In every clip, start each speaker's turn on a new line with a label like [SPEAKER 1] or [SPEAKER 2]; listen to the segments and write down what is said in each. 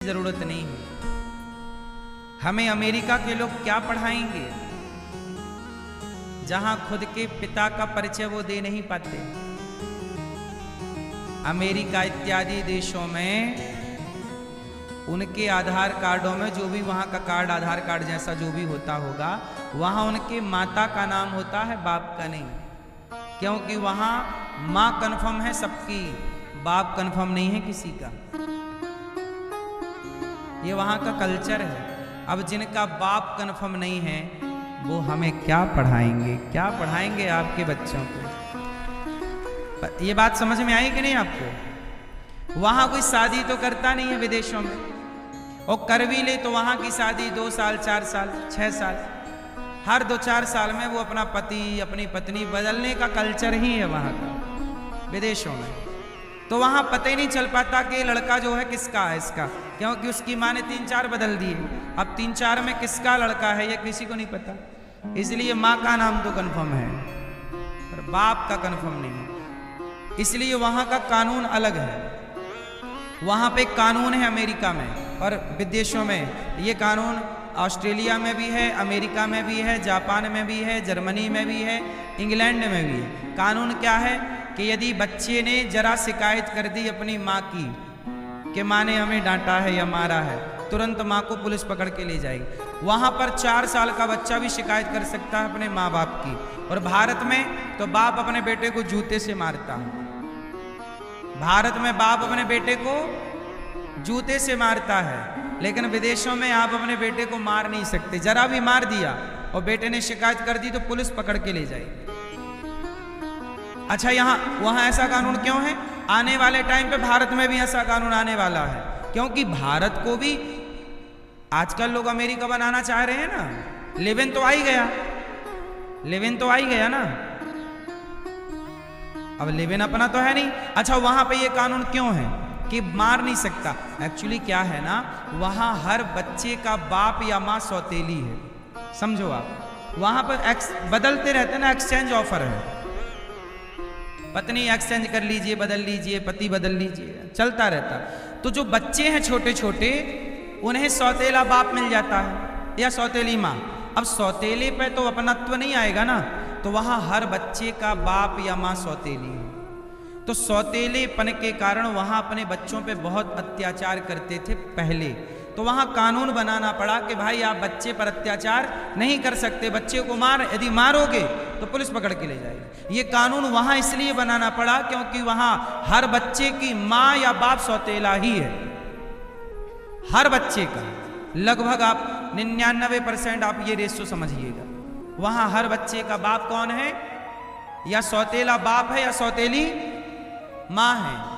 [SPEAKER 1] जरूरत नहीं है। हमें अमेरिका के लोग क्या पढ़ाएंगे जहां खुद के पिता का परिचय वो दे नहीं पाते। अमेरिका इत्यादि देशों में उनके आधार कार्डों में जो भी वहां का कार्ड आधार कार्ड जैसा जो भी होता होगा, वहां उनके माता का नाम होता है, बाप का नहीं। क्योंकि वहां मां कन्फर्म है सबकी, बाप कन्फर्म नहीं है किसी का। ये वहां का कल्चर है। अब जिनका बाप कन्फर्म नहीं है वो हमें क्या पढ़ाएंगे, क्या पढ़ाएंगे आपके बच्चों को। ये बात समझ में आई कि नहीं आपको? वहां कोई शादी तो करता नहीं है विदेशों में, और कर भी ले तो वहां की शादी 2 साल 4 साल 6 साल, हर 2-4 साल में वो अपना पति अपनी पत्नी बदलने का कल्चर ही है वहां का विदेशों में। तो वहां पता ही नहीं चल पाता कि लड़का जो है किसका है इसका, क्योंकि उसकी माँ ने 3-4 बदल दिए। अब 3-4 में किसका लड़का है ये किसी को नहीं पता। इसलिए माँ का नाम तो कंफर्म है पर बाप का कंफर्म नहीं। इसलिए वहां का कानून अलग है। वहां पे कानून है अमेरिका में और विदेशों में। ये कानून ऑस्ट्रेलिया में भी है, अमेरिका में भी है, जापान में भी है, जर्मनी में भी है, इंग्लैंड में भी है। कानून क्या है कि यदि बच्चे ने जरा शिकायत कर दी अपनी माँ की कि माँ ने हमें डांटा है या मारा है, तुरंत माँ को पुलिस पकड़ के ले जाएगी। वहां पर 4 साल का बच्चा भी शिकायत कर सकता है अपने माँ बाप की। और भारत में तो बाप अपने बेटे को जूते से मारता है। भारत में बाप अपने बेटे को जूते से मारता है, लेकिन विदेशों में आप अपने बेटे को मार नहीं सकते। जरा भी मार दिया और बेटे ने शिकायत कर दी तो पुलिस पकड़ के ले जाएगी। अच्छा, वहां ऐसा कानून क्यों है? आने वाले टाइम पे भारत में भी ऐसा कानून आने वाला है, क्योंकि भारत को भी आजकल लोग अमेरिका बनाना चाह रहे हैं ना। लिव इन तो आ ही गया, लिव इन तो आ ही गया ना। अब लिव इन अपना तो है नहीं। अच्छा, वहां पे ये कानून क्यों है कि मार नहीं सकता? एक्चुअली क्या है ना, वहां हर बच्चे का बाप या माँ सौतेली है, समझो आप। वहां पर बदलते रहते ना, एक्सचेंज ऑफर है। पत्नी एक्सचेंज कर लीजिए, बदल लीजिए, पति बदल लीजिए, चलता रहता। तो जो बच्चे हैं छोटे छोटे उन्हें सौतेला बाप मिल जाता है या सौतेली माँ। अब सौतेले पे तो अपनत्व नहीं आएगा ना, तो वहां हर बच्चे का बाप या माँ सौतेली है। तो सौतेलेपन के कारण वहां अपने बच्चों पे बहुत अत्याचार करते थे पहले। तो वहां कानून बनाना पड़ा कि भाई आप बच्चे पर अत्याचार नहीं कर सकते, बच्चे को यदि मारोगे तो पुलिस पकड़ के ले जाएगी। ये कानून वहां इसलिए बनाना पड़ा क्योंकि वहां हर बच्चे की माँ या बाप सौतेला ही है। हर बच्चे का लगभग आप 99% आप ये रेशो समझिएगा। वहां हर बच्चे का बाप कौन है? या सौतेला बाप है या सौतेली माँ है।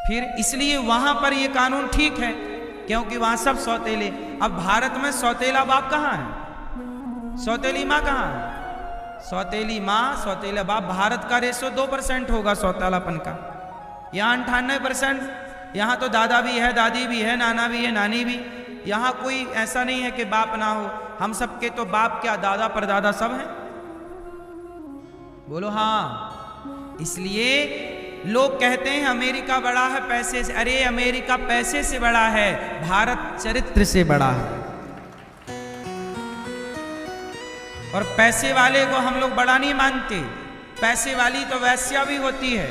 [SPEAKER 1] फिर इसलिए वहां पर ये कानून ठीक है क्योंकि वहां सब सौतेले। अब भारत में सौतेला बाप कहां है, सौतेली माँ कहां है? सौतेली माँ सौतेला बाप। भारत का रेशो 2% होगा सौतेलापन का, यहाँ 98%। यहाँ तो दादा भी है, दादी भी है, नाना भी है, नानी भी। यहाँ कोई ऐसा नहीं है कि बाप ना हो। हम सबके तो बाप क्या दादा परदादा सब हैं। बोलो हाँ। इसलिए लोग कहते हैं अमेरिका बड़ा है पैसे से। अरे अमेरिका पैसे से बड़ा है, भारत चरित्र से बड़ा है। और पैसे वाले को हम लोग बड़ा नहीं मानते। पैसे वाली तो वैश्या भी होती है।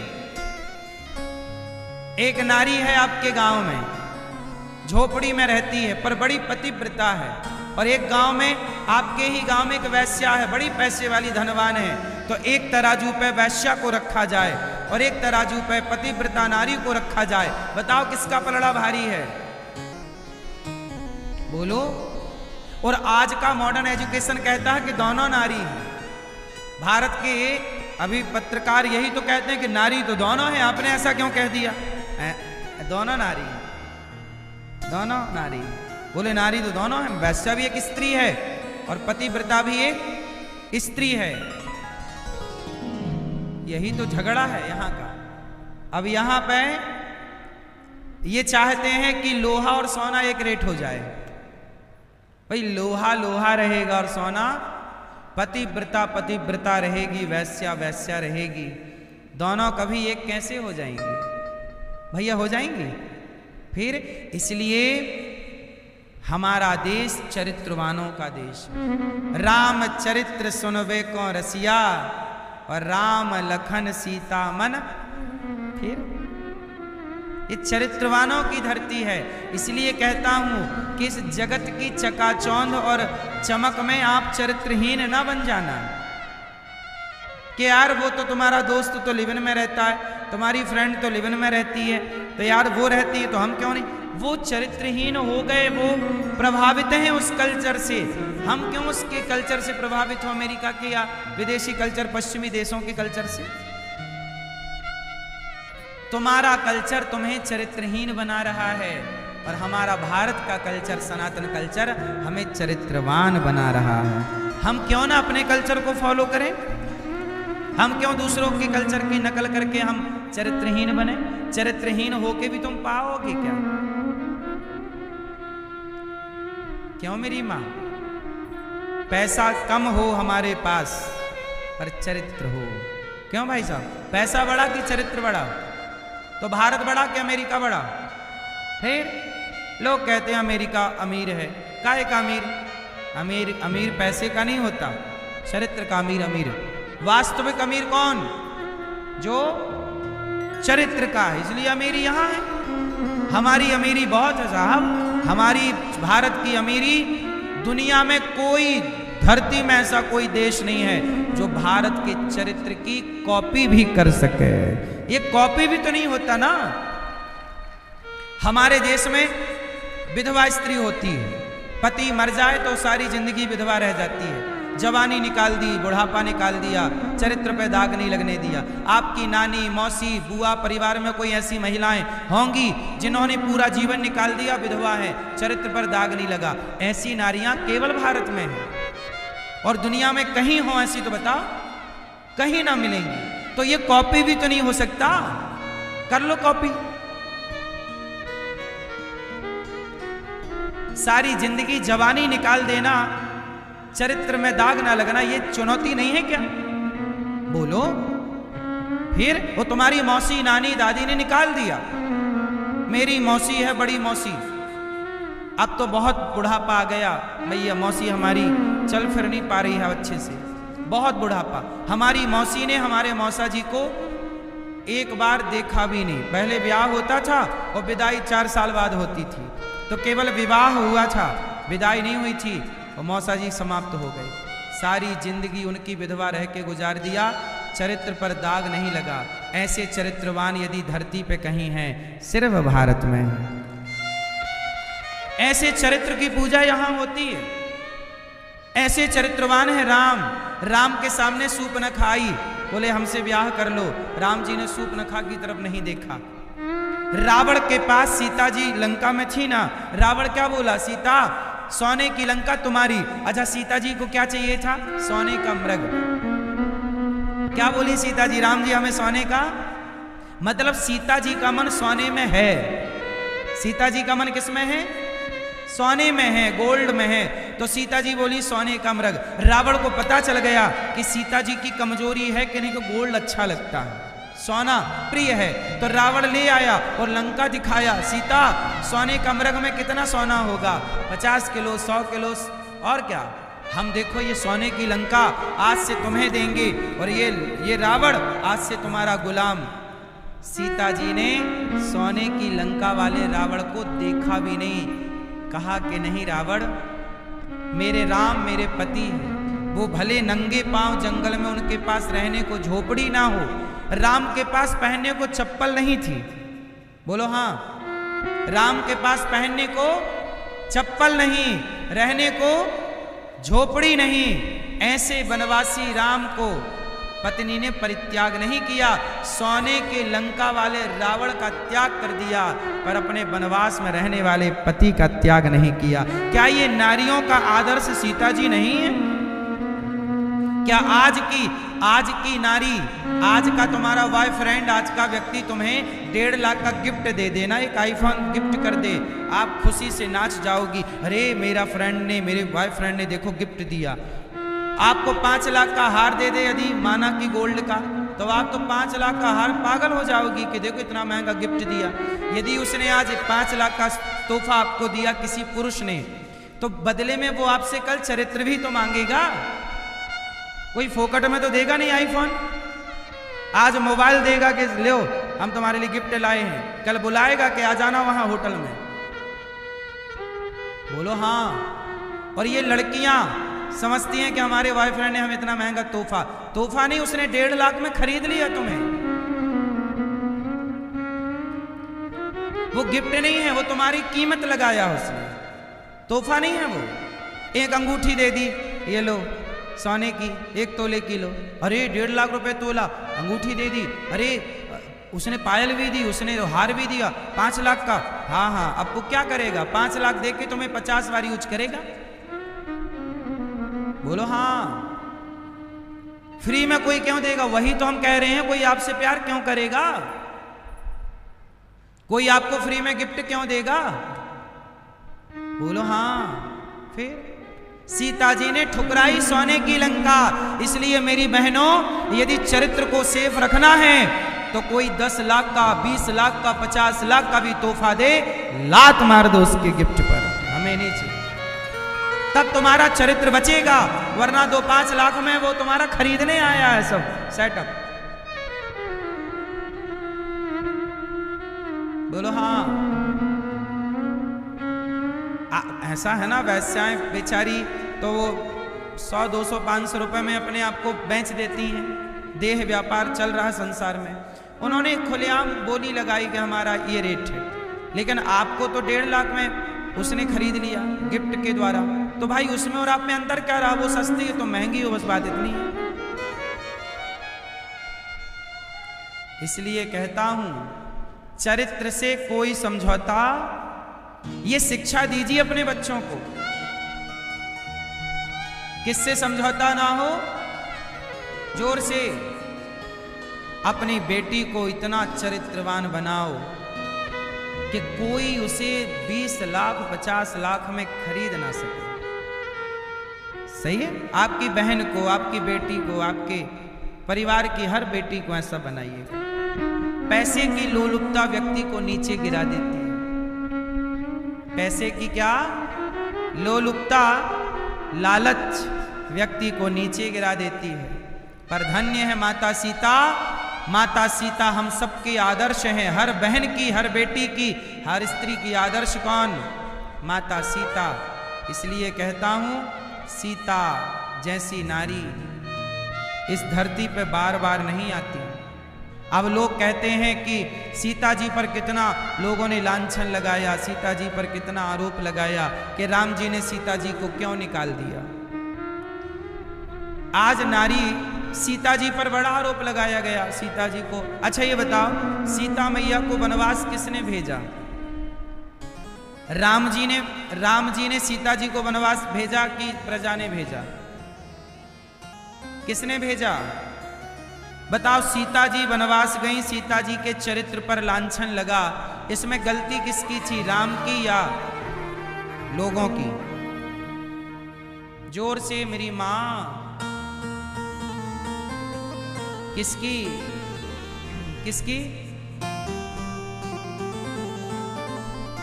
[SPEAKER 1] एक नारी है आपके गांव में, झोपड़ी में रहती है पर बड़ी पतिव्रता है। और एक गांव में, आपके ही गांव में एक वैश्या है, बड़ी पैसे वाली धनवान है। तो एक तराजू पे वैश्या को रखा जाए और एक तराजू पे पतिव्रता नारी को रखा जाए, बताओ किसका पलड़ा भारी है? बोलो। और आज का मॉडर्न एजुकेशन कहता है कि दोनों नारी हैं। भारत के अभी पत्रकार यही तो कहते हैं कि नारी तो दोनों है। आपने ऐसा क्यों कह दिया? दोनों नारी, दोनों नारी। बोले नारी तो दोनों है, वैश्या भी एक स्त्री है और पतिव्रता भी एक स्त्री है। यही तो झगड़ा है यहाँ का। अब यहाँ पे ये चाहते हैं कि लोहा और सोना एक रेट हो जाए। भाई लोहा लोहा रहेगा और सोना, पतिव्रता पतिव्रता रहेगी, वैश्या वैश्या रहेगी। दोनों कभी एक कैसे हो जाएंगी? भैया हो जाएंगी? फिर इसलिए हमारा देश चरित्रवानों का देश है। राम चरित्र सुनवे को रसिया और राम लखन सीता मन। फिर ये चरित्रवानों की धरती है। इसलिए कहता हूं कि इस जगत की चकाचौंध और चमक में आप चरित्रहीन ना बन जाना कि यार वो तो तुम्हारा दोस्त तो लिव इन में रहता है, तुम्हारी फ्रेंड तो लिव इन में रहती है, तो यार वो रहती है तो हम क्यों नहीं। वो चरित्रहीन हो गए, वो प्रभावित हैं उस कल्चर से। हम क्यों उसके कल्चर से प्रभावित हो, अमेरिका के या विदेशी कल्चर, पश्चिमी देशों के कल्चर से। तुम्हारा कल्चर तुम्हें चरित्रहीन बना रहा है और हमारा भारत का कल्चर, सनातन कल्चर, हमें चरित्रवान बना रहा है। हम क्यों ना अपने कल्चर को फॉलो करें, हम क्यों दूसरों के कल्चर की नकल करके हम चरित्रहीन बने। चरित्रहीन होके भी तुम पाओगे क्या? क्यों मेरी मां? पैसा कम हो हमारे पास पर चरित्र हो। क्यों भाई साहब? पैसा बड़ा कि चरित्र बड़ा? तो भारत बड़ा कि अमेरिका बड़ा? फिर लोग कहते हैं अमेरिका अमीर है। काहे का अमीर? अमीर पैसे का नहीं होता, चरित्र का अमीर अमीर। वास्तविक अमीर कौन? जो चरित्र का है। इसलिए अमीरी यहां है। हमारी अमीरी बहुत है साहब। हमारी भारत की अमीरी, दुनिया में कोई धरती में ऐसा कोई देश नहीं है जो भारत के चरित्र की कॉपी भी कर सके। ये कॉपी भी तो नहीं होता ना। हमारे देश में विधवा स्त्री होती है, पति मर जाए तो सारी जिंदगी विधवा रह जाती है। जवानी निकाल दी, बुढ़ापा निकाल दिया, चरित्र पे दाग नहीं लगने दिया। आपकी नानी, मौसी, बुआ परिवार में कोई ऐसी महिलाएं होंगी जिन्होंने पूरा जीवन निकाल दिया, विधवा है, चरित्र पर दाग नहीं लगा। ऐसी नारियां केवल भारत में हैं और दुनिया में कहीं हो ऐसी तो बताओ, कहीं ना मिलेंगी। तो ये कॉपी भी तो नहीं हो सकता। कर लो कॉपी। सारी जिंदगी जवानी निकाल देना, चरित्र में दाग ना लगना, ये चुनौती नहीं है क्या? बोलो। फिर वो तुम्हारी मौसी, नानी, दादी ने निकाल दिया। मेरी मौसी है बड़ी मौसी, अब तो बहुत बुढ़ापा आ गया भैया, मौसी हमारी चल फिर नहीं पा रही है अच्छे से, बहुत बुढ़ापा। हमारी मौसी ने हमारे मौसा जी को एक बार देखा भी नहीं। पहले ब्याह होता था और विदाई 4 साल बाद होती थी, तो केवल विवाह हुआ था, विदाई नहीं हुई थी और मौसा जी समाप्त हो गए। सारी जिंदगी उनकी विधवा रह के गुजार दिया, चरित्र पर दाग नहीं लगा। ऐसे चरित्रवान यदि धरती पे कहीं हैं, सिर्फ भारत में है। ऐसे चरित्र की पूजा यहां होती है। ऐसे चरित्रवान है राम। राम के सामने सूप न खाई, बोले हमसे ब्याह कर लो। राम जी ने सूप न खा की तरफ नहीं देखा। रावण के पास सीता जी लंका में थी ना, रावण क्या बोला? सीता सोने की लंका तुम्हारी। अच्छा, सीता जी को क्या चाहिए था? सोने का मृग। क्या बोली सीता जी? राम जी हमें सोने का, मतलब सीता जी का मन सोने में है। सीता जी का मन किस में है? सोने में है, गोल्ड में है। तो सीता जी बोली सोने का मृग। रावण को पता चल गया कि सीता जी की कमजोरी है कि नहीं, को गोल्ड अच्छा लगता है, सोना प्रिय है। तो रावण ले आया और लंका दिखाया। सीता, सोने का मृग में कितना सोना होगा? 50 किलो, 100 किलो, और क्या? हम देखो ये सोने की लंका आज से तुम्हें देंगे और ये रावण आज से तुम्हारा गुलाम। सीता जी ने सोने की लंका वाले रावण को देखा भी नहीं। कहा कि नहीं रावण, मेरे राम मेरे पति हैं, वो भले नंगे पांव जंगल में उनके पास रहने को झोपड़ी ना हो, राम के पास पहनने को चप्पल नहीं थी। बोलो हाँ, राम के पास पहनने को चप्पल नहीं, रहने को झोपड़ी नहीं। ऐसे वनवासी राम को पत्नी ने परित्याग नहीं किया, सोने के लंका वाले रावण का त्याग कर दिया, पर अपने वनवास में रहने वाले पति का त्याग नहीं किया। क्या ये नारियों का आदर्श सीता जी नहीं है? क्या आज की नारी, आज का तुम्हारा बॉयफ्रेंड, आज का व्यक्ति तुम्हें 1.5 लाख का गिफ्ट दे देना, एक आईफोन गिफ्ट कर दे, आप खुशी से नाच जाओगी, अरे मेरा फ्रेंड ने, मेरे बॉयफ्रेंड ने देखो गिफ्ट दिया। आपको 5 लाख का हार दे दे यदि माना कि गोल्ड का, तो आप तो 5 लाख का हार पागल हो जाओगी कि देखो इतना महंगा गिफ्ट दिया। यदि उसने आज 5 लाख का तोहफा आपको दिया किसी पुरुष ने, तो बदले में वो आपसे कल चरित्र भी तो मांगेगा। कोई फोकट में तो देगा नहीं आईफोन। आज मोबाइल देगा कि लो हम तुम्हारे लिए गिफ्ट लाए हैं, कल बुलाएगा कि आ जाना वहां होटल में। बोलो हाँ। और ये लड़कियां समझती हैं कि हमारे बॉयफ्रेंड ने हमें इतना महंगा तोहफा नहीं, उसने 1.5 लाख में खरीद लिया तुम्हें। वो गिफ्ट नहीं है, वो तुम्हारी कीमत लगाया उसने, तोहफा नहीं है वो। एक अंगूठी दे दी, ये लो सोने की 1 तोले की लो। अरे 1.5 लाख रुपए तोला अंगूठी दे दी। अरे उसने पायल भी दी, उसने हार भी दिया 5 लाख का। हाँ हाँ, अब वो क्या करेगा? 5 लाख दे के तुम्हें 50 बार यूज करेगा? बोलो हाँ। फ्री में कोई क्यों देगा? वही तो हम कह रहे हैं, कोई आपसे प्यार क्यों करेगा? कोई आपको फ्री में गिफ्ट क्यों देगा? बोलो हाँ। फिर सीता जी ने ठुकराई सोने की लंका। इसलिए मेरी बहनों, यदि चरित्र को सेफ रखना है तो कोई 10 लाख का, 20 लाख का, 50 लाख का भी तोहफा दे, लात मार दो उसके गिफ्ट पर, हमें नहीं चाहिए। तब तुम्हारा चरित्र बचेगा, वरना 2-5 लाख में वो तुम्हारा खरीदने आया है सब सेटअप। बोलो हाँ। ऐसा है ना, वैश्याएं बेचारी तो वो 100, 200, 500 रुपए में अपने आप को बेच देती हैं। देह व्यापार चल रहा संसार में। उन्होंने खुलेआम बोली लगाई कि हमारा ये रेट है, लेकिन आपको तो 1.5 लाख में उसने खरीद लिया गिफ्ट के द्वारा। तो भाई उसमें और आप में अंतर क्या रहा? वो सस्ती है तो महंगी हो, बस बात इतनी है। इसलिए कहता हूं, चरित्र से कोई समझौता, ये शिक्षा दीजिए अपने बच्चों को। किससे समझौता ना हो? जोर से अपनी बेटी को इतना चरित्रवान बनाओ कि कोई उसे 20 लाख 50 लाख में खरीद ना सके। सही है? आपकी बहन को, आपकी बेटी को, आपके परिवार की हर बेटी को ऐसा बनाइएगा। पैसे की लोलुपता व्यक्ति को नीचे गिरा देती है। पैसे की क्या लोलुपता, लालच व्यक्ति को नीचे गिरा देती है। पर धन्य है माता सीता। माता सीता हम सबके आदर्श हैं, हर बहन की, हर बेटी की, हर स्त्री की आदर्श कौन? माता सीता। इसलिए कहता हूं, सीता जैसी नारी इस धरती पे बार बार नहीं आती। अब लोग कहते हैं कि सीता जी पर कितना लोगों ने लांछन लगाया, सीता जी पर कितना आरोप लगाया कि राम जी ने सीता जी को क्यों निकाल दिया। आज नारी सीता जी पर बड़ा आरोप लगाया गया, सीता जी को। अच्छा ये बताओ, सीता मैया को वनवास किसने भेजा? राम जी ने सीता जी को वनवास भेजा कि प्रजा ने भेजा? किसने भेजा? बताओ। सीता जी वनवास गई, सीता जी के चरित्र पर लांछन लगा, इसमें गलती किसकी थी? राम की या लोगों की? जोर से मेरी मां। किसकी? किसकी?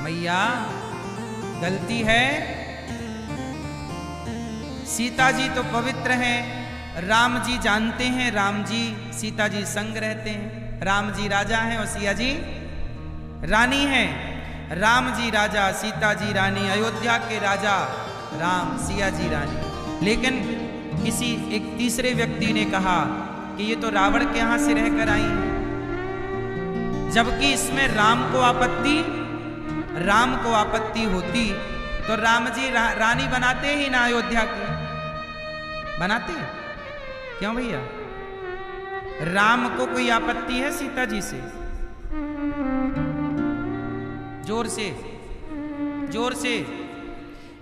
[SPEAKER 1] मैया। गलती है। सीता जी तो पवित्र हैं, राम जी जानते हैं, राम जी सीता जी संग रहते हैं। राम जी राजा हैं और सिया जी रानी हैं। राम जी राजा, सीता जी रानी, अयोध्या के राजा राम, सिया जी रानी। लेकिन किसी एक तीसरे व्यक्ति ने कहा कि ये तो रावण के यहां से रहकर आई है, जबकि इसमें राम को आपत्ति होती तो राम जी रानी बनाते ही ना अयोध्या की। बनाते? क्यों भैया? राम को कोई आपत्ति है सीता जी से? जोर से, जोर से।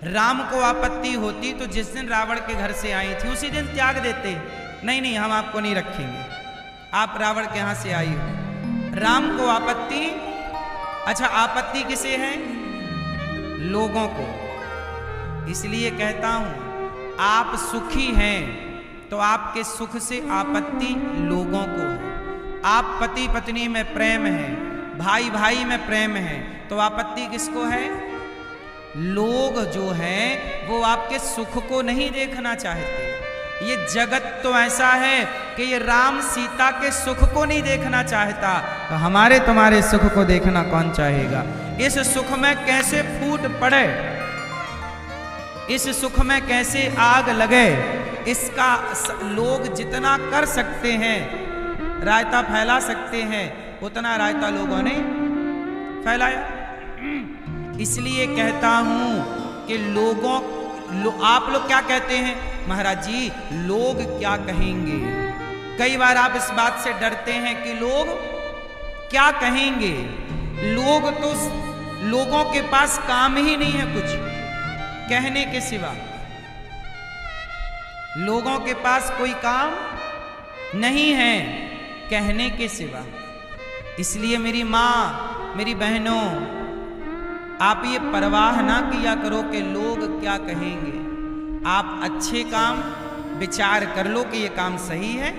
[SPEAKER 1] राम को आपत्ति होती तो जिस दिन रावण के घर से आई थी उसी दिन त्याग देते। नहीं, हम आपको नहीं रखेंगे, आप रावण के यहां से आई हो। राम को आपत्ति। अच्छा, आपत्ति किसे है? लोगों को। इसलिए कहता हूं, आप सुखी हैं तो आपके सुख से आपत्ति लोगों को है। आप पति पत्नी में प्रेम है, भाई भाई में प्रेम है, तो आपत्ति किसको है? लोग जो हैं वो आपके सुख को नहीं देखना चाहते। ये जगत तो ऐसा है कि ये राम सीता के सुख को नहीं देखना चाहता, तो हमारे तुम्हारे सुख को देखना कौन चाहेगा? इस सुख में कैसे फूट पड़े, इस सुख में कैसे आग लगे, इसका लोग जितना कर सकते हैं, रायता फैला सकते हैं, उतना रायता लोगों ने फैलाया। इसलिए कहता हूं कि आप लोग क्या कहते हैं? महाराज जी लोग क्या कहेंगे? कई बार आप इस बात से डरते हैं कि लोग क्या कहेंगे। लोग तो लोगों के पास काम ही नहीं है कुछ कहने के सिवा, लोगों के पास कोई काम नहीं है कहने के सिवा। इसलिए मेरी माँ, मेरी बहनों, आप ये परवाह ना किया करो कि लोग क्या कहेंगे। आप अच्छे काम विचार कर लो कि ये काम सही है,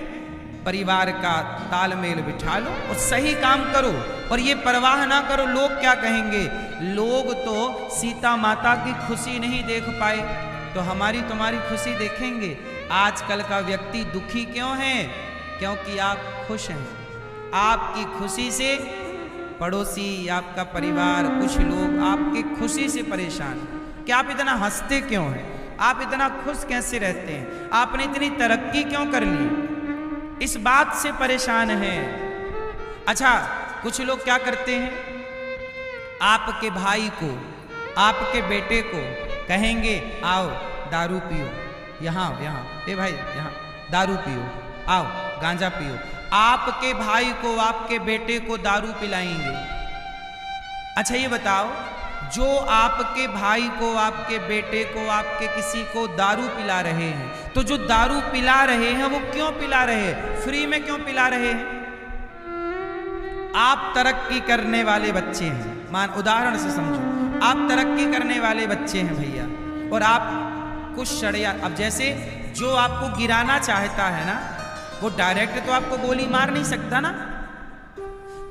[SPEAKER 1] परिवार का तालमेल बिठा लो और सही काम करो, और ये परवाह ना करो लोग क्या कहेंगे। लोग तो सीता माता की खुशी नहीं देख पाए, तो हमारी तुम्हारी खुशी देखेंगे। आजकल का व्यक्ति दुखी क्यों है? क्योंकि आप खुश हैं। आपकी खुशी से पड़ोसी, आपका परिवार, कुछ लोग आपकी खुशी से परेशान हैं कि आप इतना हंसते क्यों हैं, आप इतना खुश कैसे रहते हैं, आपने इतनी तरक्की क्यों कर ली, इस बात से परेशान हैं। अच्छा, कुछ लोग क्या करते हैं, आपके भाई को, आपके बेटे को कहेंगे आओ दारू पियो, यहाँ ए भाई यहाँ दारू पियो, आओ गांजा पियो। आपके भाई को, आपके बेटे को दारू पिलाएंगे। अच्छा ये बताओ, जो आपके भाई को, आपके बेटे को, आपके किसी को दारू पिला रहे हैं, तो जो दारू पिला रहे हैं वो क्यों पिला रहे हैं? फ्री में क्यों पिला रहे हैं? आप तरक्की करने वाले बच्चे हैं, मान उदाहरण से समझो, आप तरक्की करने वाले बच्चे हैं भैया, और आप कुछ षड्यंत्र, अब जैसे जो आपको गिराना चाहता है ना, वो डायरेक्ट तो आपको गोली मार नहीं सकता ना,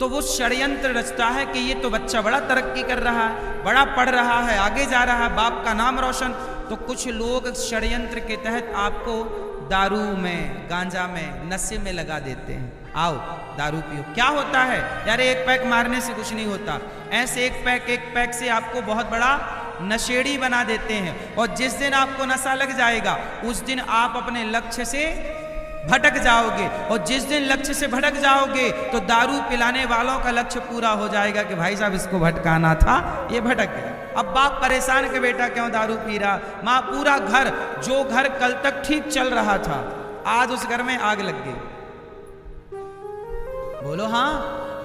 [SPEAKER 1] तो वो षड्यंत्र रचता है कि ये तो बच्चा बड़ा तरक्की कर रहा है, बड़ा पढ़ रहा है, आगे जा रहा है, बाप का नाम रोशन। तो कुछ लोग षड्यंत्र के तहत आपको दारू में, गांजा में, नशे में लगा देते हैं, आओ दारू पियो। क्या होता है यार, एक पैक मारने से कुछ नहीं होता, ऐसे एक पैक से आपको बहुत बड़ा नशेड़ी बना देते हैं, और जिस दिन आपको नशा लग जाएगा उस दिन आप अपने लक्ष्य से भटक जाओगे, और जिस दिन लक्ष्य से भटक जाओगे तो दारू पिलाने वालों का लक्ष्य पूरा हो जाएगा कि भाई साहब इसको भटकाना था, ये भटक गया। अब बाप परेशान के बेटा क्यों दारू पी रहा, माँ पूरा घर, जो घर कल तक ठीक चल रहा था, आज उस घर में आग लग गई। बोलो हाँ,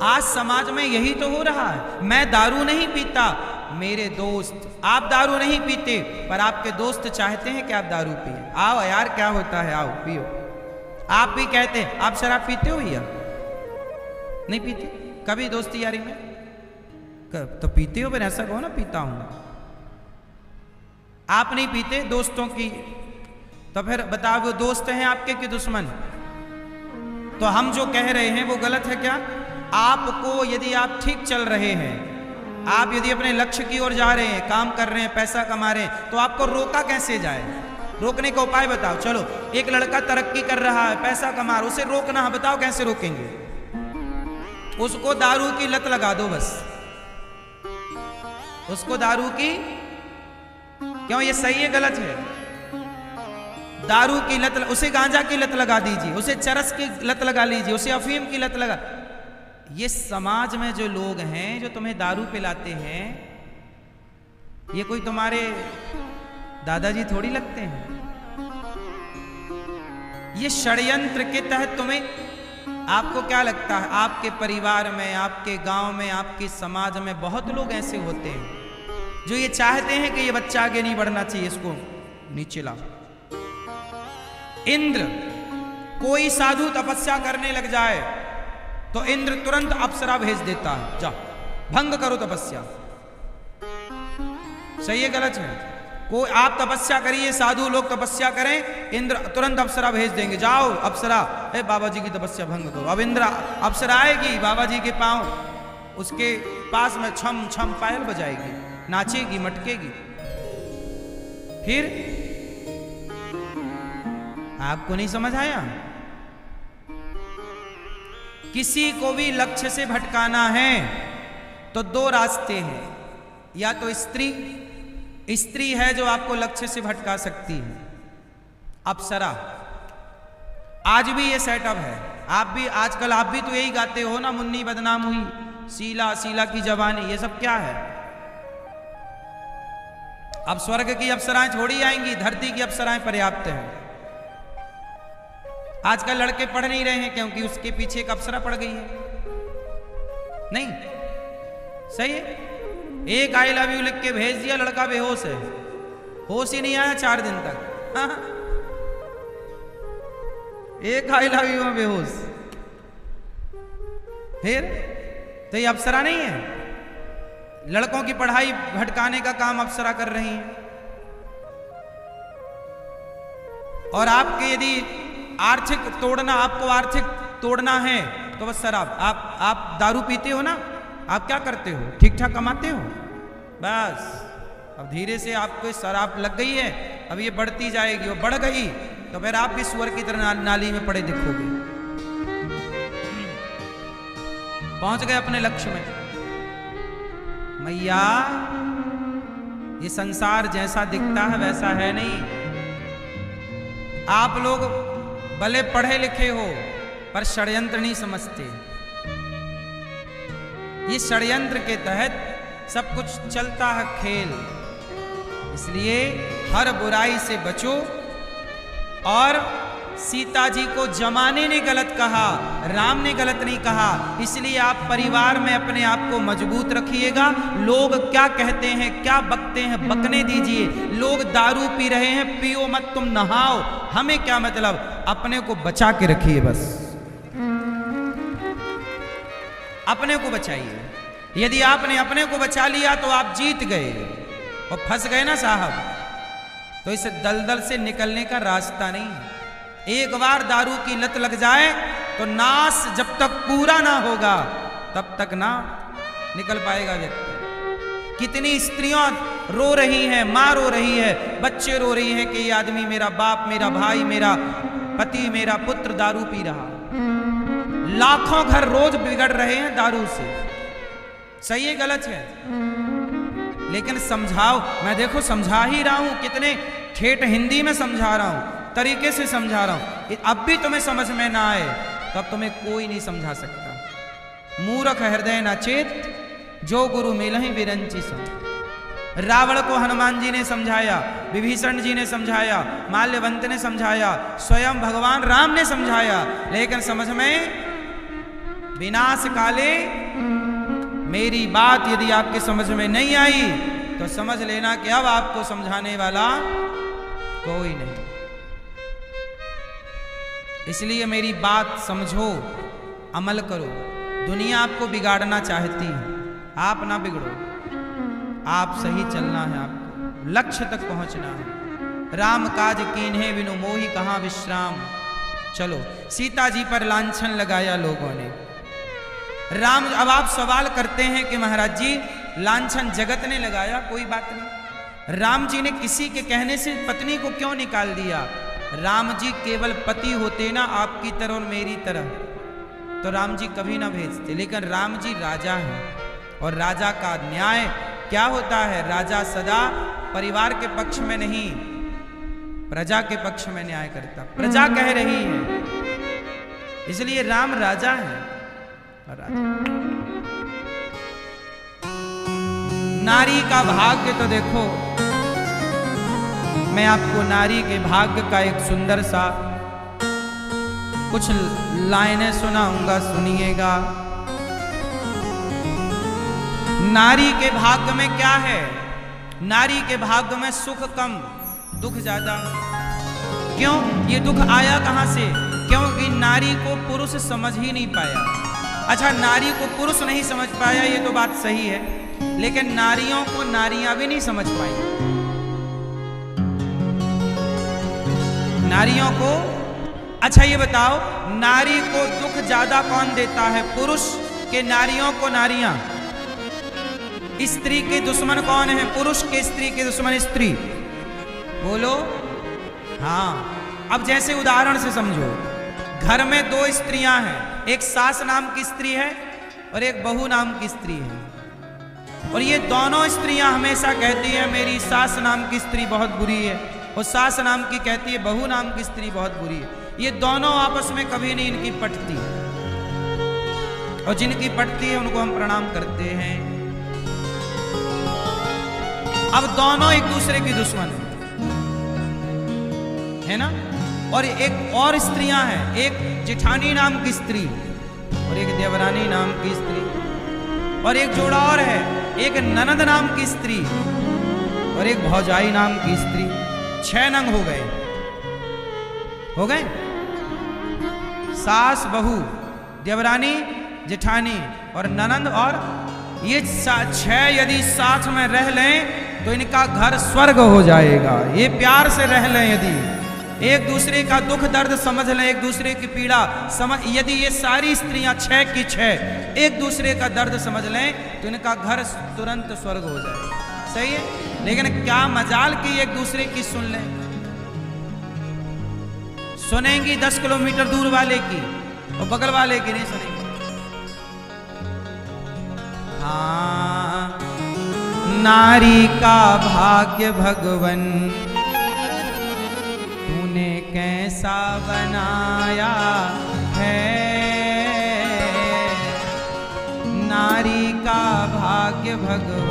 [SPEAKER 1] आज समाज में यही तो हो रहा है। मैं दारू नहीं पीता, मेरे दोस्त, आप दारू नहीं पीते पर आपके दोस्त चाहते हैं कि आप दारू पिए। आओ यार क्या होता है, आओ पियो। आप भी कहते हैं, आप शराब पीते हो भैया? नहीं पीते कभी दोस्ती यारी में? तो पीते हो, पर ऐसा कहो ना पीता हूं। आप नहीं पीते दोस्तों की, तो फिर बताओ वो दोस्त हैं आपके कि दुश्मन? तो हम जो कह रहे हैं वो गलत है क्या? आपको यदि आप ठीक चल रहे हैं, आप यदि अपने लक्ष्य की ओर जा रहे हैं, काम कर रहे हैं, पैसा कमा रहे हैं, तो आपको रोका कैसे जाए? रोकने का उपाय बताओ। चलो, एक लड़का तरक्की कर रहा है, पैसा कमा रहा है, उसे रोकना है, बताओ कैसे रोकेंगे? उसको दारू की लत लगा दो बस, उसको दारू की, क्यों ये सही है गलत है? दारू की लत, उसे गांजा की लत लगा दीजिए, उसे चरस की लत लगा लीजिए, उसे अफीम की लत लगा। ये समाज में जो लोग हैं जो तुम्हें दारू पिलाते हैं, ये कोई तुम्हारे दादाजी थोड़ी लगते हैं। ये षड्यंत्र के तहत तुम्हें, आपको क्या लगता है आपके परिवार में, आपके गांव में, आपके समाज में बहुत लोग ऐसे होते हैं जो ये चाहते हैं कि ये बच्चा आगे नहीं बढ़ना चाहिए, इसको नीचे लाओ। इंद्र, कोई साधु तपस्या करने लग जाए तो इंद्र तुरंत अप्सरा भेज देता है, जा भंग करो तपस्या। सही है गलत है? कोई आप तपस्या करिए, साधु लोग तपस्या करें, इंद्र तुरंत अप्सरा भेज देंगे, जाओ अप्सरा, ए बाबा जी की तपस्या भंग करो। अब इंद्र अप्सरा आएगी, बाबा जी के पांव उसके पास में छम छम पायल बजाएगी, नाचेगी, मटकेगी। फिर आपको नहीं समझ आया? किसी को भी लक्ष्य से भटकाना है तो दो रास्ते हैं, या तो स्त्री है जो आपको लक्ष्य से भटका सकती है, अप्सरा। आज भी ये सेटअप है, आप भी आजकल आप भी तो यही गाते हो ना, मुन्नी बदनाम हुई, शीला शीला की जवानी, ये सब क्या है? अब स्वर्ग की अप्सराएं थोड़ी आएंगी, धरती की अप्सराएं पर्याप्त हैं। आजकल लड़के पढ़ नहीं रहे हैं क्योंकि उसके पीछे एक अप्सरा पड़ गई है। नहीं सही है, एक आई लव यू लिख के भेज दिया, लड़का बेहोश है, होश ही नहीं आया 4 दिन तक। हाँ? एक आई लव यू में बेहोश, फिर तो ये अप्सरा नहीं है। लड़कों की पढ़ाई भटकाने का काम अप्सरा कर रही है। और आपके यदि आर्थिक तोड़ना, आपको आर्थिक तोड़ना है तो बस शराब, आप दारू पीते हो ना, आप क्या करते हो? ठीक ठाक कमाते हो, बस अब धीरे से आपको शराब लग गई है, अब ये बढ़ती जाएगी, वो बढ़ गई तो फिर आप भी सुअर की तरह नाली में पड़े दिखोगे। पहुंच गए अपने लक्ष्य में। मैया ये संसार जैसा दिखता है वैसा है नहीं। आप लोग भले पढ़े लिखे हो पर षड्यंत्र नहीं समझते। ये षड्यंत्र के तहत सब कुछ चलता है खेल, इसलिए हर बुराई से बचो। और सीता जी को जमाने ने गलत कहा, राम ने गलत नहीं कहा, इसलिए आप परिवार में अपने आप को मजबूत रखिएगा। लोग क्या कहते हैं, क्या बकते हैं, बकने दीजिए। लोग दारू पी रहे हैं, पियो मत, तुम नहाओ, हमें क्या मतलब, अपने को बचा के रखिए, बस अपने को बचाइए। यदि आपने अपने को बचा लिया तो आप जीत गए, और फंस गए ना साहब तो इस दलदल से निकलने का रास्ता नहीं। एक बार दारू की लत लग जाए तो नाश जब तक पूरा ना होगा तब तक ना निकल पाएगा व्यक्ति। कितनी स्त्रियां रो रही हैं, मां रो रही है, बच्चे रो रही हैं कि ये आदमी, मेरा बाप, मेरा भाई, मेरा पति, मेरा पुत्र दारू पी रहा। लाखों घर रोज बिगड़ रहे हैं दारू से। सही है गलत है? लेकिन समझाओ, मैं देखो समझा ही रहा हूं, कितने ठेठ हिंदी में समझा रहा हूं, तरीके से समझा रहा हूं। अब भी तुम्हें समझ में ना आए तब तुम्हें कोई नहीं समझा सकता। मूर्ख हृदय न चेत, जो गुरु मिलहि विरंची सम। रावण को हनुमान जी ने समझाया, विभीषण जी ने समझाया, माल्यवंत ने समझाया, स्वयं भगवान राम ने समझाया, लेकिन समझ में विनाश काले मेरी बात यदि आपके समझ में नहीं आई तो समझ लेना कि अब आपको समझाने वाला कोई नहीं। इसलिए मेरी बात समझो, अमल करो। दुनिया आपको बिगाड़ना चाहती है, आप ना बिगड़ो, आप सही चलना है, आपको लक्ष्य तक पहुंचना है। राम काज कीन्हे बिनु मोहि कहाँ विश्राम। चलो, सीता जी पर लांछन लगाया लोगों ने। राम, अब आप सवाल करते हैं कि महाराज जी लांछन जगत ने लगाया, कोई बात नहीं। राम जी ने किसी के कहने से पत्नी को क्यों निकाल दिया? राम जी केवल पति होते ना आपकी तरह और मेरी तरह तो राम जी कभी ना भेजते, लेकिन राम जी राजा हैं और राजा का न्याय क्या होता है? राजा सदा परिवार के पक्ष में नहीं, प्रजा के पक्ष में न्याय करता। प्रजा कह रही है, इसलिए राम राजा है। नारी का भाग्य तो देखो, मैं आपको नारी के भाग्य का एक सुंदर सा कुछ लाइनें सुनाऊंगा, सुनिएगा। नारी के भाग्य में क्या है? नारी के भाग्य में सुख कम, दुख ज्यादा। क्यों? ये दुख आया कहां से? क्योंकि नारी को पुरुष समझ ही नहीं पाया। अच्छा, नारी को पुरुष नहीं समझ पाया, ये तो बात सही है, लेकिन नारियों को नारियां भी नहीं समझ पाई। नारियों को। अच्छा ये बताओ, नारी को दुख ज्यादा कौन देता है, पुरुष के नारियों को नारियां? स्त्री के दुश्मन कौन है, पुरुष के स्त्री के दुश्मन स्त्री? बोलो। हाँ, अब जैसे उदाहरण से समझो, घर में दो स्त्रियां हैं, एक सास नाम की स्त्री है और एक बहू नाम की स्त्री है, और ये दोनों स्त्रियां हमेशा कहती है मेरी सास नाम की स्त्री बहुत बुरी है, और सास नाम की कहती है बहू नाम की स्त्री बहुत बुरी है। ये दोनों आपस में कभी नहीं इनकी पटती, और जिनकी पटती है उनको हम प्रणाम करते हैं। अब दोनों एक दूसरे की दुश्मन है ना। और एक और स्त्रियां हैं, एक जेठानी नाम की स्त्री और एक देवरानी नाम की स्त्री, और एक जोड़ा और है, एक ननद नाम की स्त्री और एक भौजाई नाम की स्त्री। 6 नंग हो गए, हो गए। सास बहू, देवरानी जेठानी और ननद, और ये 6 यदि साथ में रह लें तो इनका घर स्वर्ग हो जाएगा। ये प्यार से रह लें, यदि एक दूसरे का दुख दर्द समझ लें, एक दूसरे की पीड़ा समझ, यदि ये सारी स्त्रियां 6 की 6 एक दूसरे का दर्द समझ लें तो इनका घर तुरंत स्वर्ग हो जाएगा। सही है, लेकिन क्या मजाल की एक दूसरे की सुन लें। सुनेंगी 10 किलोमीटर दूर वाले की और बगल वाले की नहीं सुनेंगी। हाँ, नारी का भाग्य भगवन तूने कैसा बनाया है, नारी का भाग्य भगवन